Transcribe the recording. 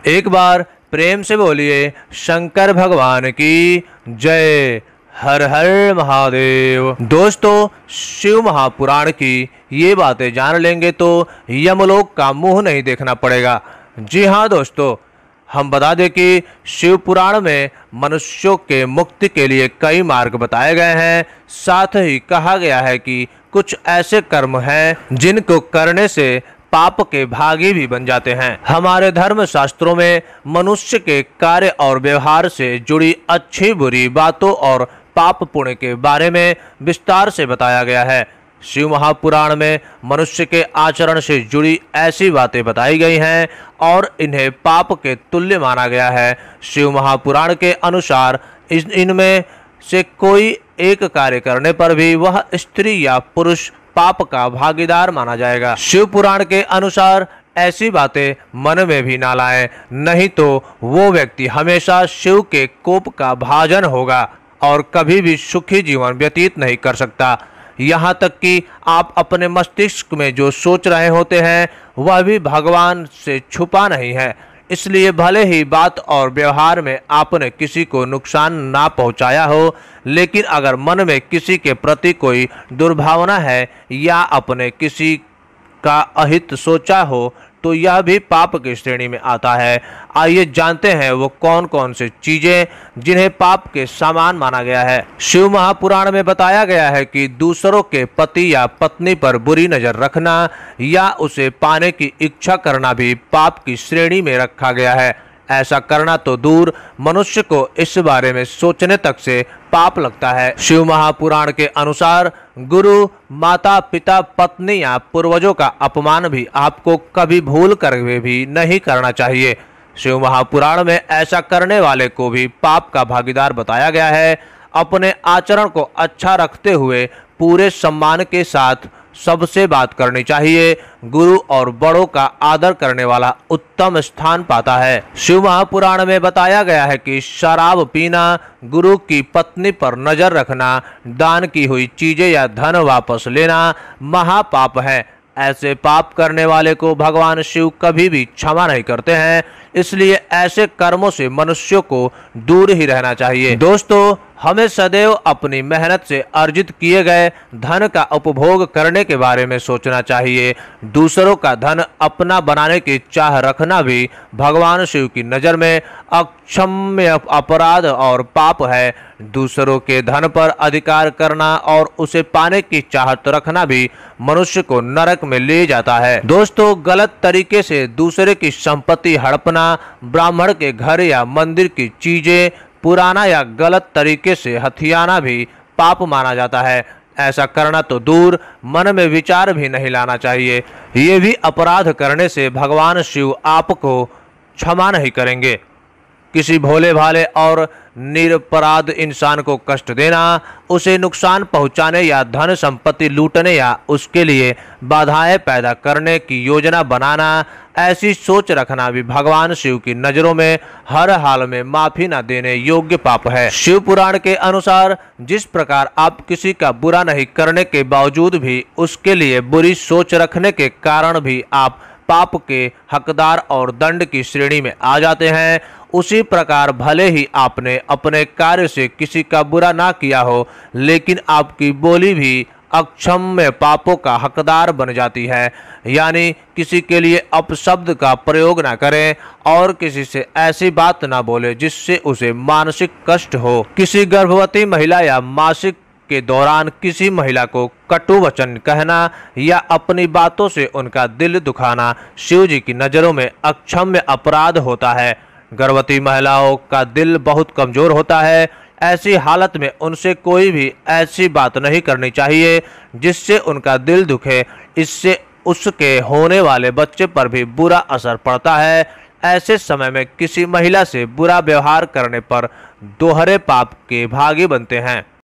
एक बार प्रेम से बोलिए शंकर भगवान की जय। हर हर महादेव। दोस्तों, शिव महापुराण की ये बातें जान लेंगे तो यमलोक का मुंह नहीं देखना पड़ेगा। जी हाँ दोस्तों, हम बता दें कि शिव पुराण में मनुष्यों के मुक्ति के लिए कई मार्ग बताए गए हैं। साथ ही कहा गया है कि कुछ ऐसे कर्म हैं जिनको करने से पाप के भागी भी बन जाते हैं। हमारे धर्म शास्त्रों में मनुष्य के कार्य और व्यवहार से जुड़ी अच्छी बुरी बातों और पाप पुण्य के बारे में विस्तार से बताया गया है। शिव महापुराण में मनुष्य के आचरण से जुड़ी ऐसी बातें बताई गई हैं और इन्हें पाप के तुल्य माना गया है। शिव महापुराण के अनुसार इनमें से कोई एक कार्य करने पर भी वह स्त्री या पुरुष पाप का भागीदार माना जाएगा। शिव पुराण के अनुसार ऐसी बातें मन में भी ना लाएं, नहीं तो वो व्यक्ति हमेशा शिव के कोप का भाजन होगा और कभी भी सुखी जीवन व्यतीत नहीं कर सकता। यहाँ तक कि आप अपने मस्तिष्क में जो सोच रहे होते हैं वह भी भगवान से छुपा नहीं है। इसलिए भले ही बात और व्यवहार में आपने किसी को नुकसान ना पहुंचाया हो, लेकिन अगर मन में किसी के प्रति कोई दुर्भावना है या अपने किसी का अहित सोचा हो तो यह भी पाप की श्रेणी में आता है। आइए जानते हैं वो कौन कौन से चीजें जिन्हें पाप के समान माना गया है। शिव महापुराण में बताया गया है कि दूसरों के पति या पत्नी पर बुरी नजर रखना या उसे पाने की इच्छा करना भी पाप की श्रेणी में रखा गया है। ऐसा करना तो दूर, मनुष्य को इस बारे में सोचने तक से पाप लगता है। शिव महापुराण के अनुसार गुरु, माता पिता, पत्नी या पूर्वजों का अपमान भी आपको कभी भूल कर भी नहीं करना चाहिए। शिव महापुराण में ऐसा करने वाले को भी पाप का भागीदार बताया गया है। अपने आचरण को अच्छा रखते हुए पूरे सम्मान के साथ सबसे बात करनी चाहिए। गुरु और बड़ों का आदर करने वाला उत्तम स्थान पाता है। शिव महापुराण में बताया गया है कि शराब पीना, गुरु की पत्नी पर नजर रखना, दान की हुई चीजें या धन वापस लेना महापाप है। ऐसे पाप करने वाले को भगवान शिव कभी भी क्षमा नहीं करते हैं। इसलिए ऐसे कर्मों से मनुष्यों को दूर ही रहना चाहिए। दोस्तों, हमें सदैव अपनी मेहनत से अर्जित किए गए धन का उपभोग करने के बारे में सोचना चाहिए। दूसरों का धन अपना बनाने की चाह रखना भी भगवान शिव की नज़र में अक्षम्य अपराध और पाप है। दूसरों के धन पर अधिकार करना और उसे पाने की चाहत रखना भी मनुष्य को नरक में ले जाता है। दोस्तों, गलत तरीके से दूसरे की संपत्ति हड़पना, ब्राह्मण के घर या मंदिर की चीजें पुराना या गलत तरीके से हथियाना भी पाप माना जाता है। ऐसा करना तो दूर, मन में विचार भी नहीं लाना चाहिए। ये भी अपराध करने से भगवान शिव आपको क्षमा नहीं करेंगे। किसी भोले भाले और निरपराध इंसान को कष्ट देना, उसे नुकसान पहुंचाने या धन संपत्ति लूटने या उसके लिए बाधाएं पैदा करने की योजना बनाना, ऐसी सोच रखना भी भगवान शिव की नज़रों में हर हाल में माफी न देने योग्य पाप है। शिव पुराण के अनुसार जिस प्रकार आप किसी का बुरा नहीं करने के बावजूद भी उसके लिए बुरी सोच रखने के कारण भी आप पाप के हकदार और दंड की श्रेणी में आ जाते हैं, उसी प्रकार भले ही आपने अपने कार्य से किसी का बुरा ना किया हो, लेकिन आपकी बोली भी अक्षम्य पापों का हकदार बन जाती है। यानी किसी के लिए अपशब्द का प्रयोग ना करें और किसी से ऐसी बात ना बोले जिससे उसे मानसिक कष्ट हो। किसी गर्भवती महिला या मासिक के दौरान किसी महिला को कटु वचन कहना या अपनी बातों से उनका दिल दुखाना शिव जी की नज़रों में अक्षम्य अपराध होता है। गर्भवती महिलाओं का दिल बहुत कमजोर होता है। ऐसी हालत में उनसे कोई भी ऐसी बात नहीं करनी चाहिए जिससे उनका दिल दुखे। इससे उसके होने वाले बच्चे पर भी बुरा असर पड़ता है। ऐसे समय में किसी महिला से बुरा व्यवहार करने पर दोहरे पाप के भागी बनते हैं।